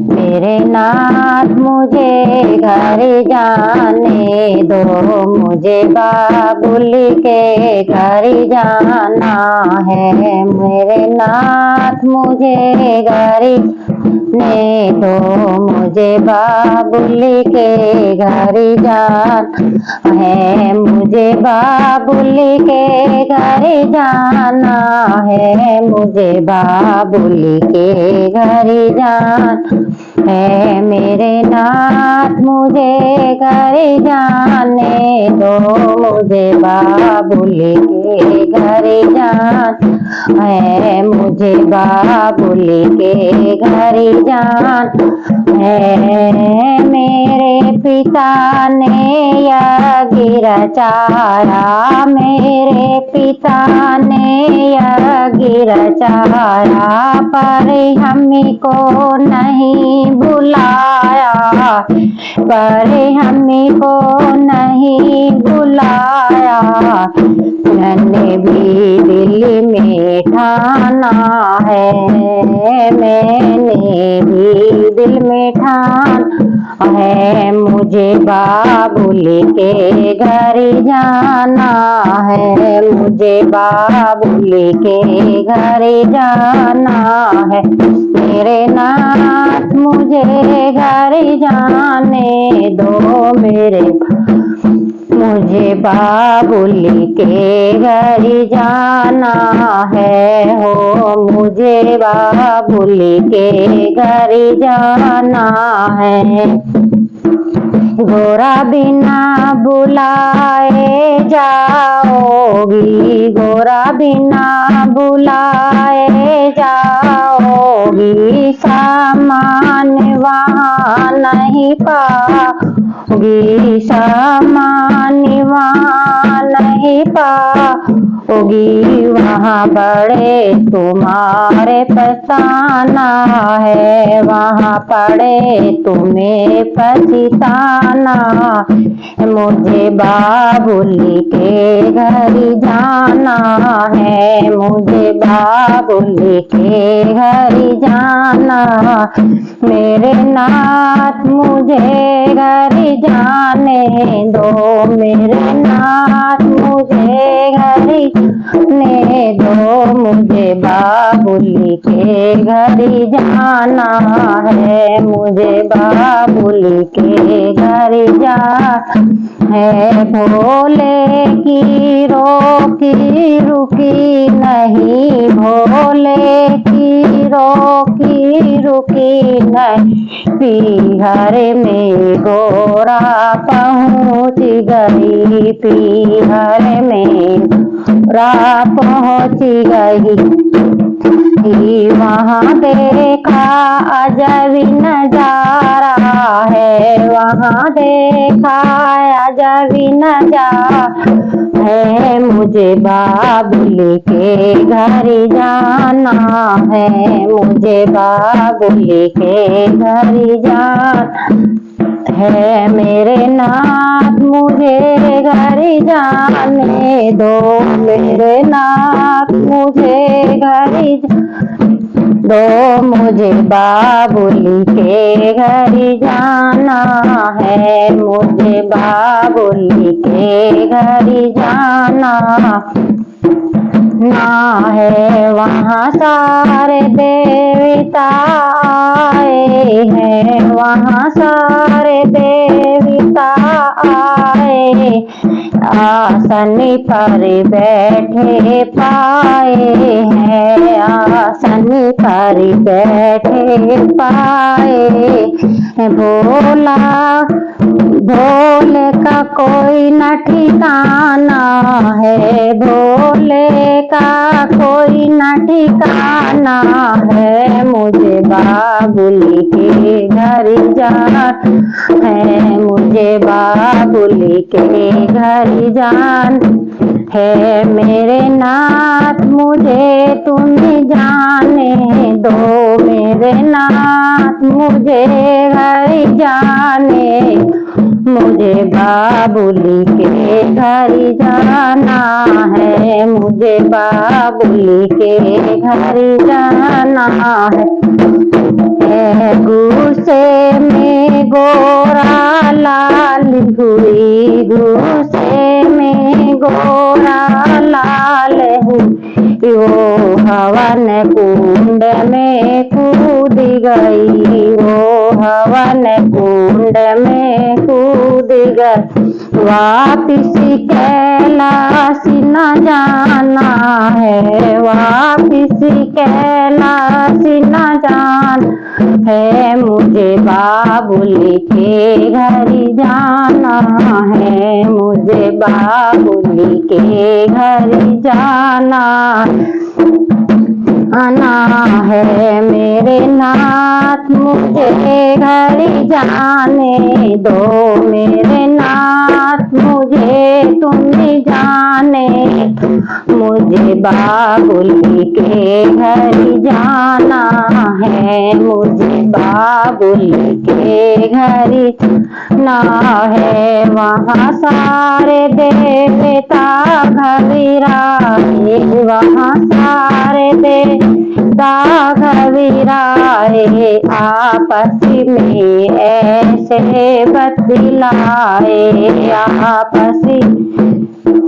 मेरे नाथ मुझे घर जाने दो, मुझे बाबुल के घर जाना है। मेरे नाथ मुझे घर ने दो, मुझे बाबुल के घर जाना है। मुझे बाबुल के घर जाना है, मुझे बाबुल के घर जाना है। मेरे नाथ मुझे घर जाने दो, मुझे बाबुल के घर जाना है। मुझे बाबुल के घर जाना है। मेरे पिता ने यज्ञ रचाया, मेरे पिता ने यज्ञ रचाया, पर हमको नहीं बुलाया, पर हमको नहीं बुलाया। मैंने भी दिल में ठाना है, मैंने भी दिल में ठाना है। मुझे बाबुल के घर जाना है, मुझे बाबुल के घर जाना है। मेरे नाथ मुझे घर जाने दो, मुझे बाबुल के घर जाना है। हो मुझे बाबुल के घर जाना है। गोरा बिना बुलाए जाओगी, गोरा बिना बुलाए जाओगी, सामान वहाँ नहीं पाओगी, सामान वहाँ नहीं पाओगी। वहाँ बड़े तुम्हारे पछताना है, वहाँ पड़े तुम्हें पछताना। मुझे बाबुल के घर जाना है, मुझे बाबुल के घर जाना। मेरे नाथ मुझे घर जाने दो, मेरे नाथ मुझे घर जाने दो, मुझे बाबुल के घर जाना है। मुझे बाबुल के घर जाना है। भोले की रोकी रुकी नहीं, भोले की रोकी रुकी नहीं। पीहर में गोरा पहुँच गई, पीहर में गोरा पहुँच गई। वहाँ देखा अजब नजारा है, वहाँ देखा अजब नजारा है। मुझे बाबुल के घर जाना है, मुझे बाबुल के घर जाना है। मेरे नाथ मुझे घर जाने दो, मेरे नाथ मुझे घर दो, मुझे बाबुल के घर जाना है, मुझे बाबुल के घर जाना ना है। वहाँ सारे देवता आए हैं, वहाँ सारे देवता आए, आसन पर बैठे पाए हैं, आसन पर बैठे पाए। भोला भोले का कोई न ठिकाना है, भोले का कोई न ठिकाना है। मुझे बाबुल के घर जाना है, मुझे बाबुल के घर जान है। मेरे नाथ मुझे तुम जाने दो, मेरे नाथ मुझे घर जाने मुझे बाबुली के घर जाना है, मुझे बाबुली के घर जाना है। गुस्से में गोरा लाल हुई, गुस्से में गोरा लाल हुई, वो हवन कुंड में कूद गई, वो हवन कुंड में कूद गई। वापिस कैलाश न जाना है, वापिस कैलाश न जाना है, मुझे बाबुली के घर जाना है, मुझे बाबुली के घर जाना आना है। मेरे नाथ मुझे घर जाने दो, मेरे नाथ मुझे तुम जाने, मुझे बाबुली के घर जाना है, मुझे बाबुली के घर जाना है। वहाँ सारे देवता घबराए, वहाँ सारे देवता घबराए, आपस में ऐसे बतलाए, आपस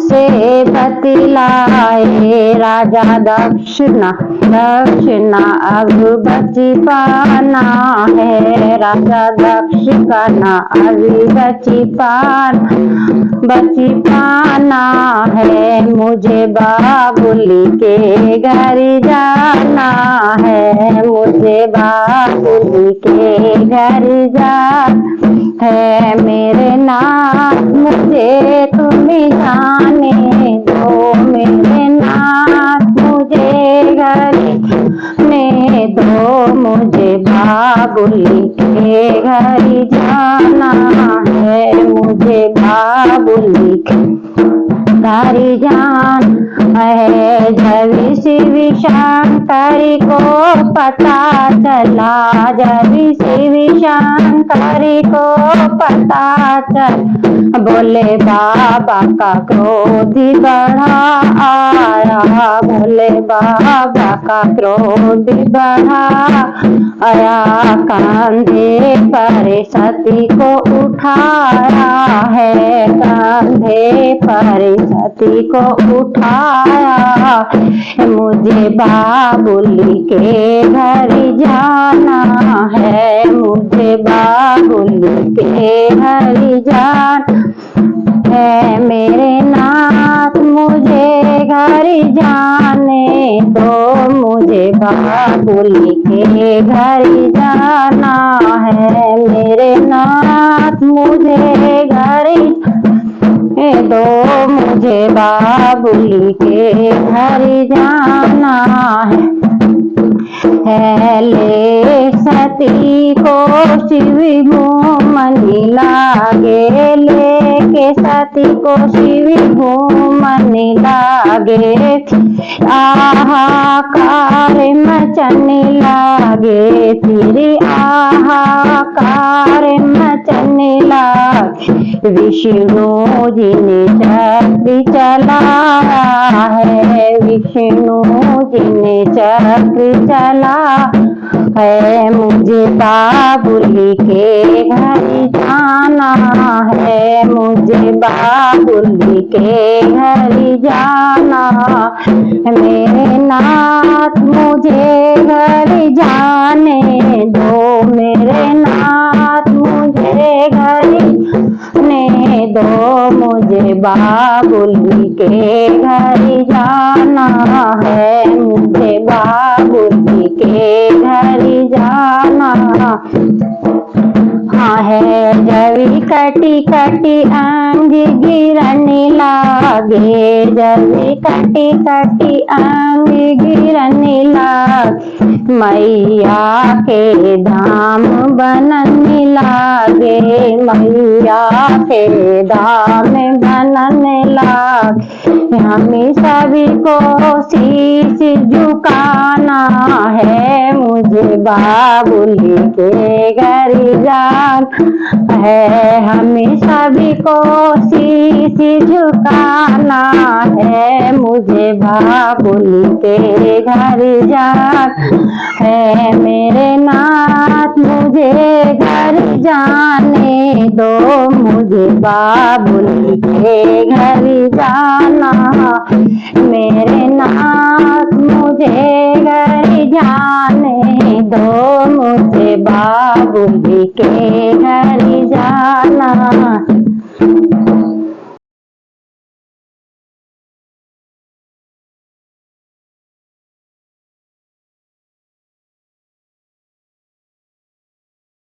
से बतलाए। राजा दक्षिणा अब बची पाना है, राजा दक्ष का ना अभी बची पाना है, मुझे बाबुली के घर जाना है, मुझे बाबुली के घर जाना है। मेरे नाथ मुझे तुम जाने दो, मेरे नाथ मुझे घर ने दो, मुझे बाबुली के घर जाना है, मुझे बाबुली के घर जाना है। जब शिव शंकर को पता चला, जब शिव शंकर को पता चला, बोले बाबा का क्रोध बढ़ा आया, बोले बाबा का क्रोध बढ़ा आया। कंधे पर सती को उठाया है, कंधे पर सती को उठाया, मुझे बाबुली के घर जाना है, मुझे बाबुली के घर जाना है। मेरे नाथ मुझे घर जाने दो, मुझे बाबुली के घर जाना है, मेरे नाथ मुझे घर दो, मुझे बाबुली के घर जाना है। ले सती को शिव घूमने लागे, लेके सती को शिव घूमने लागे, आहाकार मचने लागे, फिर आहाकार मचने लागे। विष्णु जी ने चक्र चलाया है, विष्णु जी ने चक्र चला है, मुझे बाबुली के घर जाना है, मुझे बाबुली के घर जाना। मेरे नाथ मुझे घर जाने दो, मेरे नाथ मुझे घर ने दो, मुझे बाबुली के घर जाना है, मुझे बाबुली के घर जाना है। जब कटी कटी अंग गिरने लागे, जब कटी कटी अंग गिरने लागे, मैया के धाम बनने लागे, मैया के धाम बनने लाग। हमें सभी को शीश झुकाना है, मुझे बाबुली के घर जाना है। हमें सभी को शीश झुकाना है, मुझे बाबुली के घर जाना है। मेरे नाथ मुझे घर जाने दो, मुझे बाबुली के घर जाना। मेरे नाथ